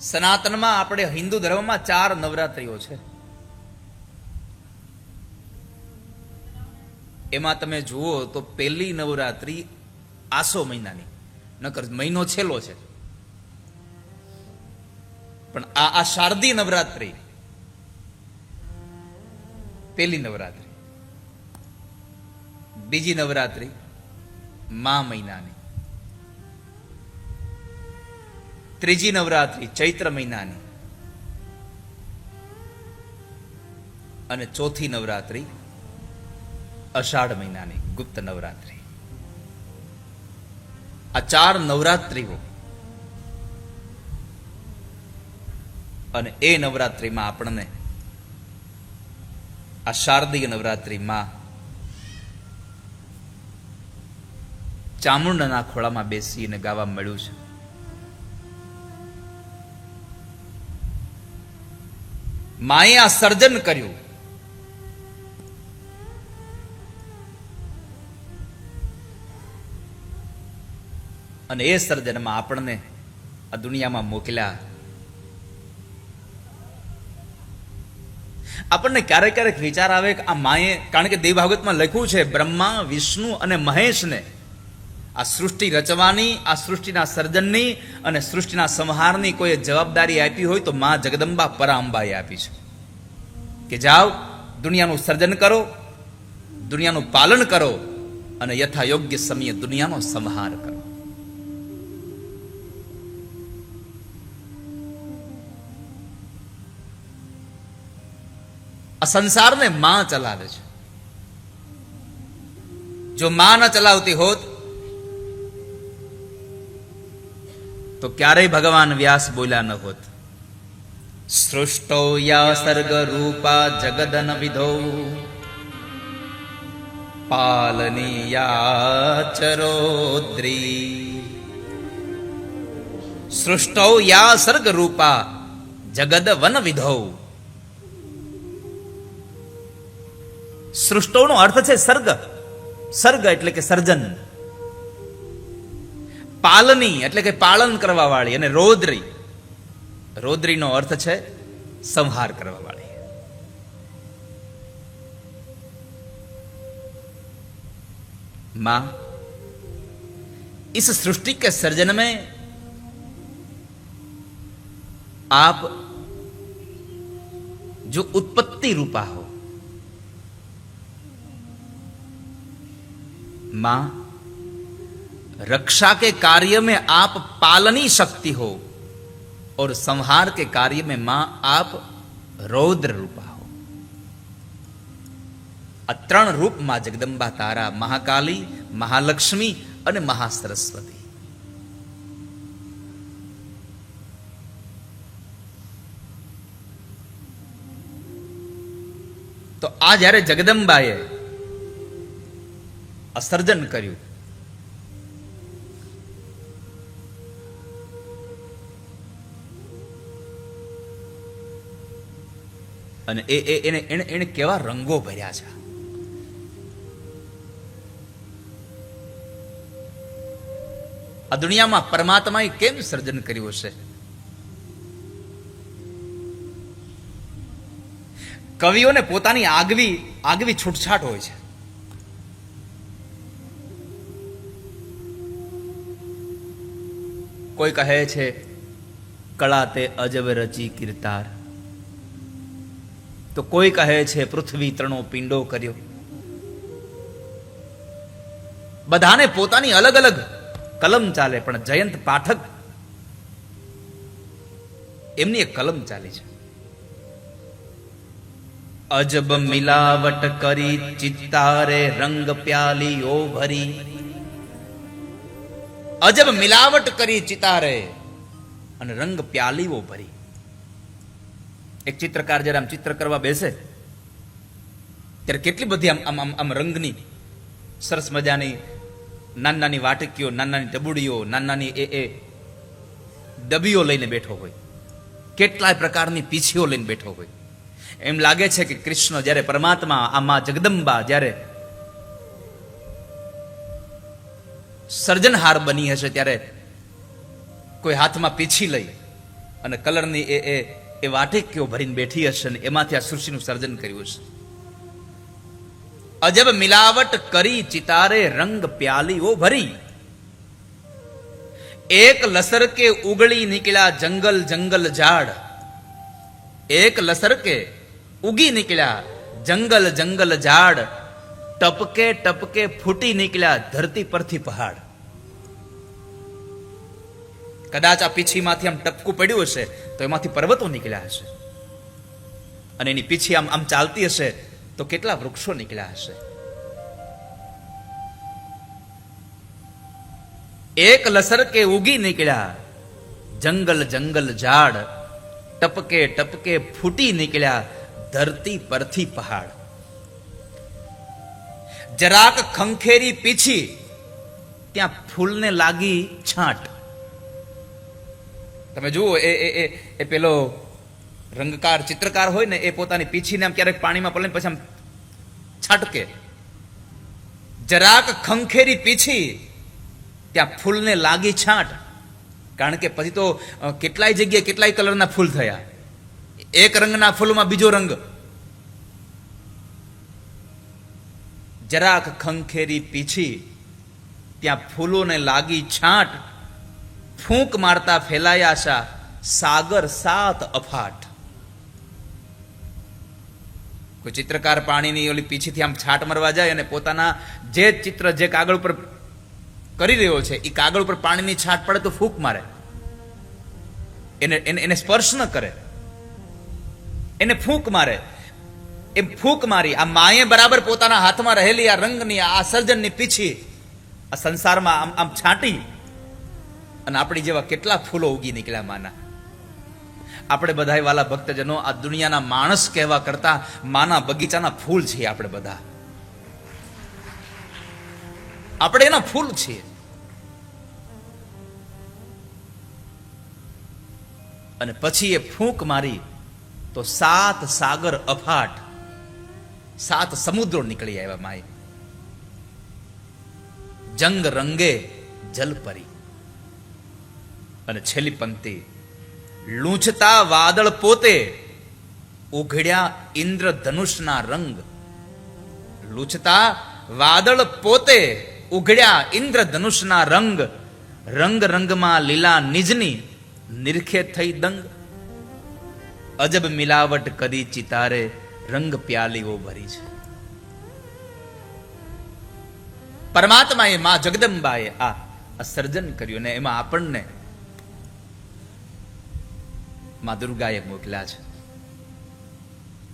સનાતનમાં આપણે હિન્દુ ધર્મમાં 4 નવરાત્રિઓ છે. એમાં તમે જુઓ તો પહેલી નવરાત્રિ આસો મહિનાની, નકર મહિનો છેલ્લો છે, પણ આ શારદીય નવરાત્રિ પહેલી નવરાત્રિ. બીજી નવરાત્રિ મા મહિનાની. ત્રીજી નવરાત્રિ ચૈત્ર મહિનાની. અને ચોથી નવરાત્રિ અષાઢ મહિનાની, ગુપ્ત નવરાત્રિ. આ 4 નવરાત્રિઓ. અને એ નવરાત્રિમાં આપણને આ શારદીય નવરાત્રિમાં ચામુંડાના ખોળામાં બેસીને ગાવા મળ્યું છે. માએ આ સર્જન કર્યું. અને એ સર્જનમાં આપણને આ દુનિયામાં મોકલ્યા. આપણને ક્યારેક ક્યારેક વિચાર આવે કે આ માએ, કારણ કે દેવ ભાગવતમાં લખ્યું છે, બ્રહ્મા, વિષ્ણુ અને મહેશને આ સૃષ્ટિ રચવાની, આ સૃષ્ટિના સર્જનની અને સૃષ્ટિના સંહારની કોઈ જવાબદારી આપી હોય તો મા જગદંબા પરાંબાએ આપી છે કે જાઓ દુનિયાનું સર્જન કરો, દુનિયાનું પાલન કરો અને યથા યોગ્ય સમયે દુનિયાનો સંહાર કરો. આ સંસારને માં ચલાવે છે. જો માં ન ચલાવતી હોત તો ક્યારેય ભગવાન વ્યાસ બોલ્યા ન હોત. સૃષ્ટો યા સર્ગ રૂપા જગદન વિધો પાલનીયા ચરોદ્રી. સૃષ્ટો યા સર્ગ રૂપા જગદ વન વિધો. સૃષ્ટોનો અર્થ છે સર્ગ. સર્ગ એટલે કે સર્જન. પાલની એટલે કે પાલન કરવા વાળી. અને રૌદ્રી, રૌદ્રીનો અર્થ છે સંહાર કરવા વાળી. मां इस सृष्टि के सर्जन में आप जो उत्पत्ति रूपा हो, मां रक्षा के कार्य में आप पालनी शक्ति हो और संहार के कार्य में मां आप रौद्र रूपा हो. આ 3 રૂપ માં જગદંબા તારા, મહાકાલી, મહાલક્ષ્મી અને મહાસરસ્વતી. તો આ જ્યારે જગદંબાએ આ સર્જન કર્યું, અને એને કેવા રંગો ભર્યા છે. આ દુનિયામાં પરમાત્માએ કેમ સર્જન કર્યું હશે? કવિઓને પોતાની આગવી છૂટછાટ હોય છે. કોઈ કહે છે કળા તે અજબ રચી કીર્તાર, તો કોઈ કહે છે પૃથ્વી 3 પિંડો કર્યો. બધાને પોતાની અલગ અલગ કલમ ચાલે, પણ જયંત પાઠક એમની એક કલમ ચાલી છે. અજબ મિલાવટ કરી ચિત્તારે રંગ પ્યાલીઓ ભરી. અજબ મિલાવટ કરી ચિતારે અને રંગ પ્યાલીઓ ભરી. એક ચિત્રકાર જયારે આમ ચિત્ર કરવા બેસે ત્યારે કેટલી બધી આમ રંગની સરસ મજાની નાની નાની વાટકીઓ, નાની નાની ટબુડીઓ, નાની નાની એ ડબીઓ લઈને બેઠો હોય, કેટલાય પ્રકારની પીછીઓ લઈને બેઠો હોય. એમ લાગે છે કે કૃષ્ણ જ્યારે, પરમાત્મા, આ મા જગદંબા જ્યારે સર્જનહાર બની હશે ત્યારે કોઈ હાથમાં પીછી લઈ અને કલરની એ વાટિકીઓ ભરીને બેઠી હશે ને એમાંથી આ સૃષ્ટિનું સર્જન કર્યું હશે. અજબ મિલાવટ કરી ચિતારે રંગ પ્યાલીઓ ભરી, એક લસર કે ઉગળી નીકળ્યા જંગલ જંગલ ઝાડ, એક લસર કે ઉગી નીકળ્યા જંગલ જંગલ ઝાડ, ટપકે ટપકે ફૂટી નીકળ્યા ધરતી પરથી પહાડ. કદાચ આ પીછીમાંથી આમ ટપકું પડ્યું હશે તો એમાંથી પર્વતો નીકળ્યા હશે, અને એની પીછી આમ આમ ચાલતી હશે તો કેટલા વૃક્ષો નીકળ્યા હશે. એક લસર કે ઉગી નીકળ્યા જંગલ જંગલ ઝાડ, ટપકે ટપકે ફૂટી નીકળ્યા ધરતી પરથી પહાડ. જરાક ખંખેરી પીછી ત્યાં ફૂલને લાગી છાંટ. તમે જુઓ એ પેલો રંગકાર ચિત્રકાર હોય ને એ પોતાની પીછીને આમ ક્યારેક પાણીમાં પલળે પછી આમ છાટકે. જરાક ખંખેરી પીછી ત્યાં ફૂલને લાગી છાંટ. કારણ કે પછી તો કેટલાય જગ્યાએ કેટલાય કલરના ફૂલ થયા. એક રંગના ફૂલમાં બીજો રંગ. જરાક ખંખેરી પીછી ત્યાં ફૂલોને લાગી છાંટ, ફૂંક મારતા ફેલાયા શા સાગર સાત અફાટ. કોઈ ચિત્રકાર પાણીની ઓલી પીછીથી આમ છાટ મારવા જાય અને પોતાના જે ચિત્ર જે કાગળ ઉપર કરી રહ્યો છે એ કાગળ ઉપર પાણીની છાટ પડે તો ફૂંક મારે, એને સ્પર્શ ન કરે, એને ફૂંક મારે. એમ ફૂંક મારી આ માએ બરાબર પોતાના હાથમાં રહેલી આ રંગની આ સર્જનની પીછી આ સંસારમાં આમ આમ છાંટી અને આપણી જેવા કેટલા ફૂલો ઉગી નીકળ્યા માના. આપણે બધા વાલા ભક્તજનો આ દુનિયાના માણસ કહેવા કરતા માના બગીચાના ફૂલ છીએ. આપણે બધા આપણે એના ફૂલ છીએ. અને પછી એ ફૂંક મારી તો સાત સાગર અફાટ, સાત સમુદ્રો નીકળી આવ્યા માય. જંગ રંગે જલ પરી. અને છેલ્લી પંક્તિ, લૂંછતા વાદળ પોતે ઉઘડ્યા ઇન્દ્રધનુષના રંગ. લૂંછતા વાદળ પોતે ઉઘડ્યા ઇન્દ્રધનુષના રંગ, રંગ રંગમાં લીલા નિજની નિરખે થઈ દંગ. અજબ મિલાવટ કરી ચિતારે રંગ પ્યાલીઓ ભરી છે. પરમાત્માએ મા જગદંબાએ આ સર્જન કર્યું ને એમાં આપણને મા દુર્ગાએ મોકલ્યા છે.